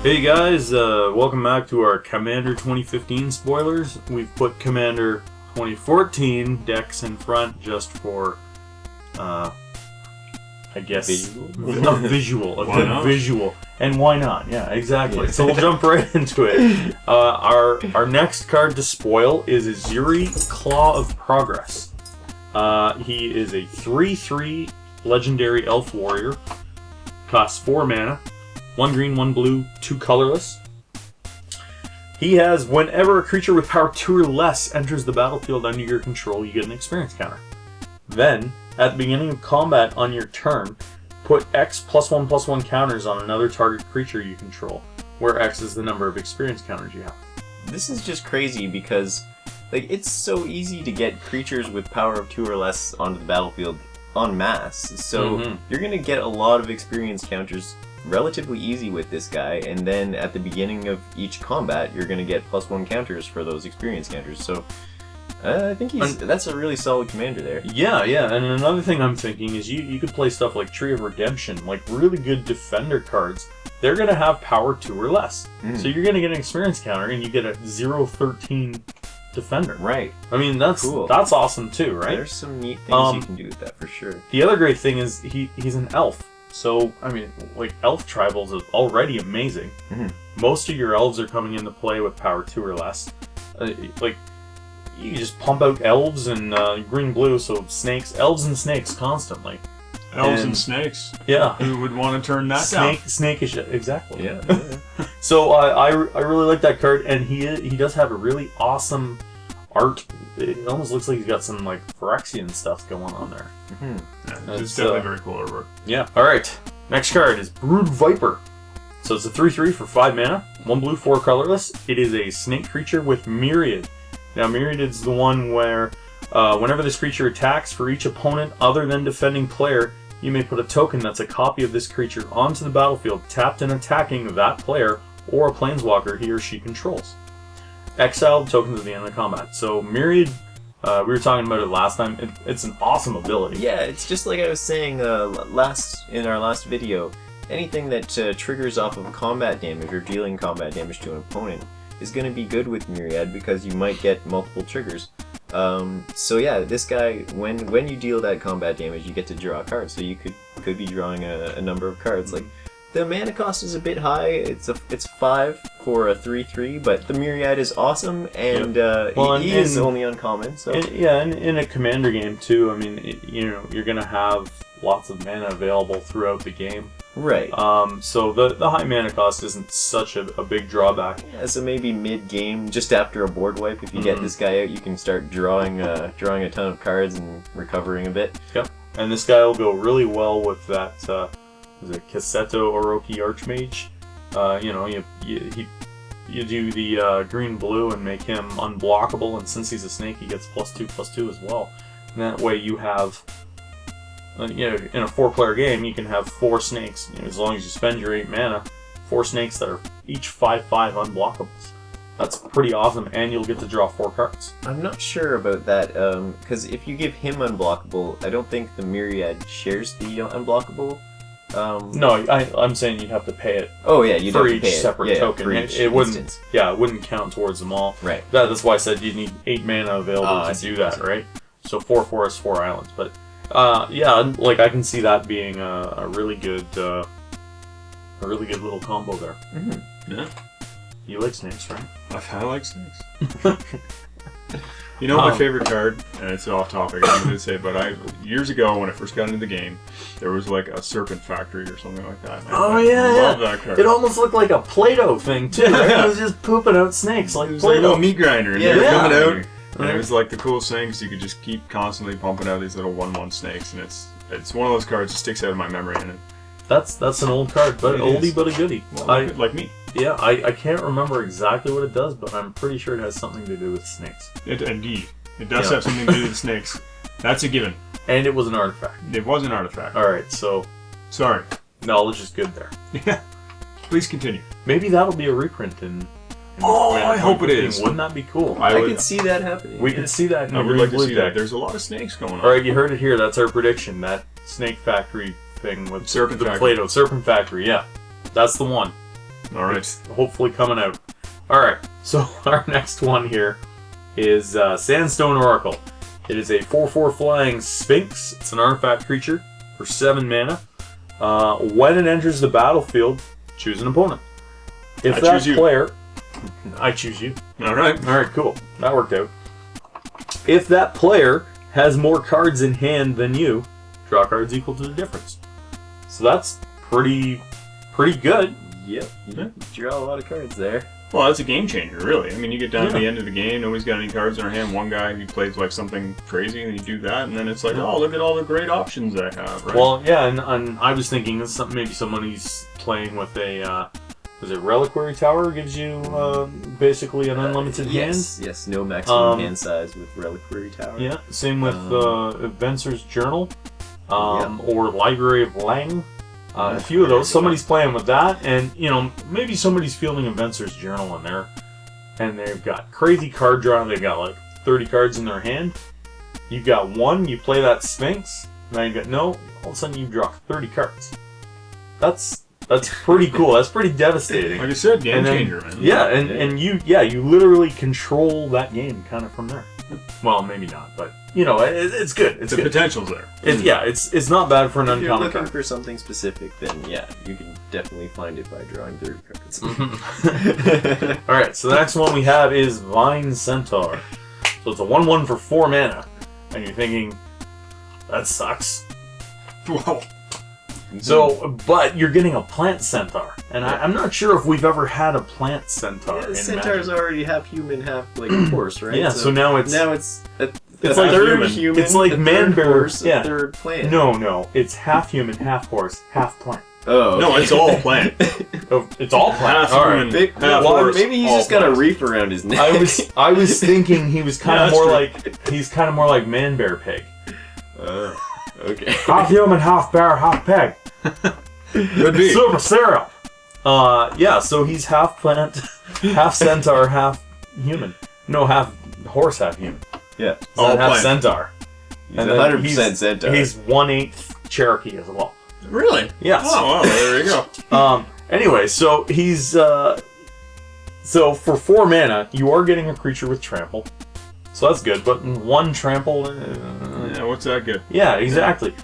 Hey guys, welcome back to our Commander 2015 spoilers. We've put Commander 2014 decks in front just for, I guess, visual. Visual. And why not? Yeah, exactly. Yeah. So we'll jump right into it. Our next card to spoil is Azuri, Claw of Progress. He is a 3/3 legendary elf warrior. Costs 4 mana. 1 green, 1 blue, 2 colorless. He has, whenever a creature with power 2 or less enters the battlefield under your control, you get an experience counter. Then, at the beginning of combat on your turn, put X +1/+1 counters on another target creature you control, where X is the number of experience counters you have. This is just crazy because it's so easy to get creatures with power of 2 or less onto the battlefield en masse. So you're going to get a lot of experience counters relatively easy with this guy, and then at the beginning of each combat you're going to get +1 counters for those experience counters. So I think that's a really solid commander there. Yeah, and another thing I'm thinking is you could play stuff like Tree of Redemption, like really good defender cards. They're going to have power 2 or less. So you're going to get an experience counter and you get a 0/13 defender. Right. I mean, that's cool. That's awesome too, right? There's some neat things you can do with that for sure. The other great thing is he's an elf. So, I mean, elf tribals is already amazing. Most of your elves are coming into play with power 2 or less. You just pump out elves and green-blue, so elves and snakes constantly. Elves and snakes? Yeah. Who would want to turn that down? Snakish, exactly. Yeah. So, I really like that card, and he does have a really awesome art. It almost looks like he's got some Phyrexian stuff going on there. It's definitely very cool artwork. Yeah. Alright, next card is Brood Viper. So it's a 3/3 for 5 mana, 1 blue, 4 colorless. It is a snake creature with Myriad. Now Myriad is the one where whenever this creature attacks, for each opponent other than defending player, you may put a token that's a copy of this creature onto the battlefield, tapped and attacking that player or a planeswalker he or she controls. Exiled tokens at the end of the combat. So Myriad, we were talking about it last time. It's an awesome ability. Yeah, it's just like I was saying in our last video. Anything that triggers off of combat damage or dealing combat damage to an opponent is going to be good with Myriad because you might get multiple triggers. So yeah, this guy, when you deal that combat damage, you get to draw a card. So you could be drawing a number of cards. The mana cost is a bit high. It's 5 for a 3/3, but the Myriad is awesome, and he is only uncommon. So in a commander game too. I mean, you're gonna have lots of mana available throughout the game. Right. So the high mana cost isn't such a big drawback. Yeah. So maybe mid game, just after a board wipe, if you get this guy out, you can start drawing a ton of cards and recovering a bit. Yep. And this guy will go really well with that. Is it Kaseto Orochi Archmage? You do the green-blue and make him unblockable, and since he's a snake, he gets +2/+2 as well. And that way you have, in a 4-player game, you can have 4 snakes. As long as you spend your 8 mana, 4 snakes that are each 5/5 unblockables. That's pretty awesome, and you'll get to draw 4 cards. I'm not sure about that, because if you give him unblockable, I don't think the Myriad shares the unblockable. No, I'm saying you'd have to pay it. Oh yeah, you'd for have to each pay separate token. For each it wouldn't. instance. Yeah, it wouldn't count towards them all. Right. That's why I said you need 8 mana available to do that, right? So 4 forests, 4 islands. But I can see that being a really good little combo there. Yeah. You like snakes, right? I like snakes. My favorite card, and it's off topic, I'm going to say, but years ago when I first got into the game, there was a serpent factory or something like that. I love that card. It almost looked like a Play-Doh thing too. Right? It was just pooping out snakes like Play-Doh. Like a little meat grinder, and they were coming out, and it was the coolest thing because you could just keep constantly pumping out these little 1/1 snakes, and it's one of those cards that sticks out of my memory. And that's an old card, but an oldie but a goodie. Well, like me. Yeah, I can't remember exactly what it does, but I'm pretty sure it has something to do with snakes. Indeed. It does have something to do with snakes. That's a given. And it was an artifact. It was an artifact. Alright, so... Sorry. Knowledge is good there. Yeah. Please continue. Maybe that'll be a reprint in I hope it is. Wouldn't that be cool? I could see that happening. We could see that in I the would like to see deck. that. There's a lot of snakes going on. Alright, you heard it here. That's our prediction. That Snake Factory thing with Serpent the Factory. Play-Doh. Serpent Factory, yeah. That's the one. All right. It's hopefully coming out. All right. So our next one here is Sandstone Oracle. It is a 4/4 flying Sphinx. It's an artifact creature for 7 mana. When it enters the battlefield, choose an opponent. If that player, I choose you. All right. All right, cool. That worked out. If that player has more cards in hand than you, draw cards equal to the difference. So that's pretty good. Yep. You draw a lot of cards there. Well, that's a game changer, really. I mean, you get down to the end of the game, nobody's got any cards in their hand. One guy, he plays like something crazy, and you do that, and then it's like, oh, look at all the great options I have, right? Well, yeah, and I was thinking this is maybe somebody's playing with a, was it Reliquary Tower? Gives you basically an unlimited hand? Yes, no maximum hand size with Reliquary Tower. Yeah, same with Venser's Journal, or Library of Lang. A few of those. Somebody's playing with that, and maybe somebody's fielding a Venser's Journal in there, and they've got crazy card drawing. They've got like 30 cards in their hand. You've got one. You play that Sphinx. Now you got all of a sudden you draw 30 cards. That's pretty cool. That's pretty devastating. Like I said, game changer, man. Yeah, and you literally control that game kind of from there. Well, maybe not, but it's good. It's the good. Potential's there. It's not bad for an uncommon card. If you're looking for something specific, then you can definitely find it by drawing 30 cards. All right, so the next one we have is Vine Centaur. So it's a 1/1 for 4 mana, and you're thinking that sucks. Wow. So, but you're getting a plant centaur, and I'm not sure if we've ever had a plant centaur. Yeah, the centaur's already half human, half like horse, right? Yeah. So now it's a like third human. It's like man bear. Horse, a third plant. No, it's half human, half horse, half plant. Oh, no, it's all plant. Oh, it's all plant. All right. Maybe he's just got a reef around his neck. I was thinking he was kind of more like man bear pig. Okay. Half human, half bear, half pig. Could be. Super cereal. Yeah, so he's half plant, half centaur, half human. No, half horse, half human. Yeah. So half plant. centaur. He's 100% centaur. He's 1/8 Cherokee as well. Really? Yes. Oh, well, there you go. Anyway, so he's so for 4 mana, you are getting a creature with trample. So that's good, but 1 trample... yeah, what's that good? Yeah, exactly.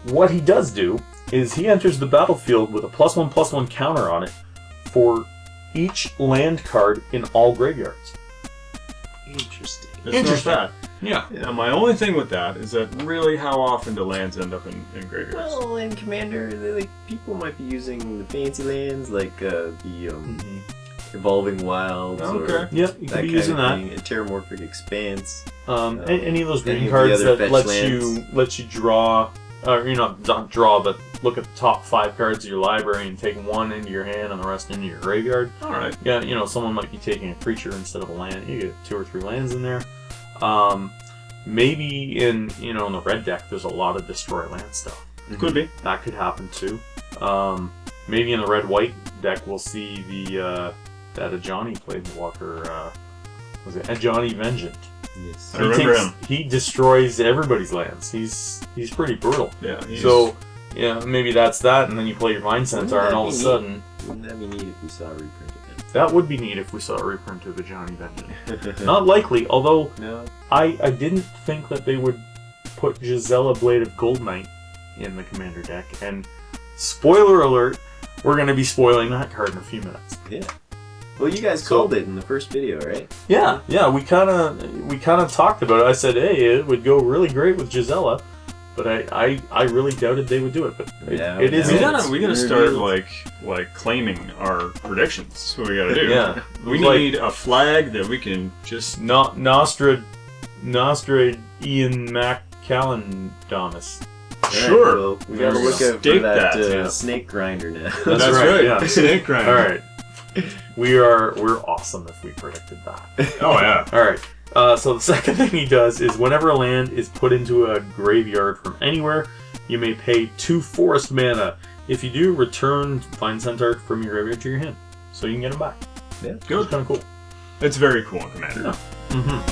What he does do is he enters the battlefield with a +1/+1 counter on it for each land card in all graveyards. Interesting. That's not bad. Yeah. Now, my only thing with that is that really how often do lands end up in graveyards? Well, in Commander, people might be using the fancy lands, like the Evolving Wilds. Okay. Or yep, you could be using that. A Terramorphic Expanse. Any of those green cards that lets you draw, or not draw, but look at the top 5 cards of your library and take 1 into your hand and the rest into your graveyard. All right. Yeah, someone might be taking a creature instead of a land. You get 2 or 3 lands in there. Maybe in the red deck, there's a lot of destroy land stuff. Could be. That could happen too. Maybe in the red-white deck, we'll see that Ajani Planeswalker. Was it Ajani Vengeant? Yes. I remember him. He destroys everybody's lands. He's pretty brutal. Yeah. So maybe that's that, and then you play your Vine Centaur, and all of a sudden. Wouldn't that be neat if we saw a reprint of him? That would be neat if we saw a reprint of Ajani Vengeant. Not likely, although I didn't think that they would put Gisela Blade of Gold Knight in the Commander deck, and spoiler alert, we're going to be spoiling that card in a few minutes. Yeah. Well, you guys called it in the first video, right? Yeah, we kind of talked about it. I said, hey, it would go really great with Gisela, but I really doubted they would do it. But it is. We gotta start like claiming our predictions. That's what we gotta do. Yeah, we need a flag that we can just Nostra Ian Mac Kalon Domus. Sure. Well, we gotta look out for that snake grinder now. That's right. Yeah, snake grinder. All right. We're awesome if we predicted that. Oh yeah. All right. So the second thing he does is whenever a land is put into a graveyard from anywhere, you may pay 2 forest mana. If you do, return Vine Centaur from your graveyard to your hand, so you can get them back. Yeah, good. It's kind of cool. It's very cool in Commander. Yeah.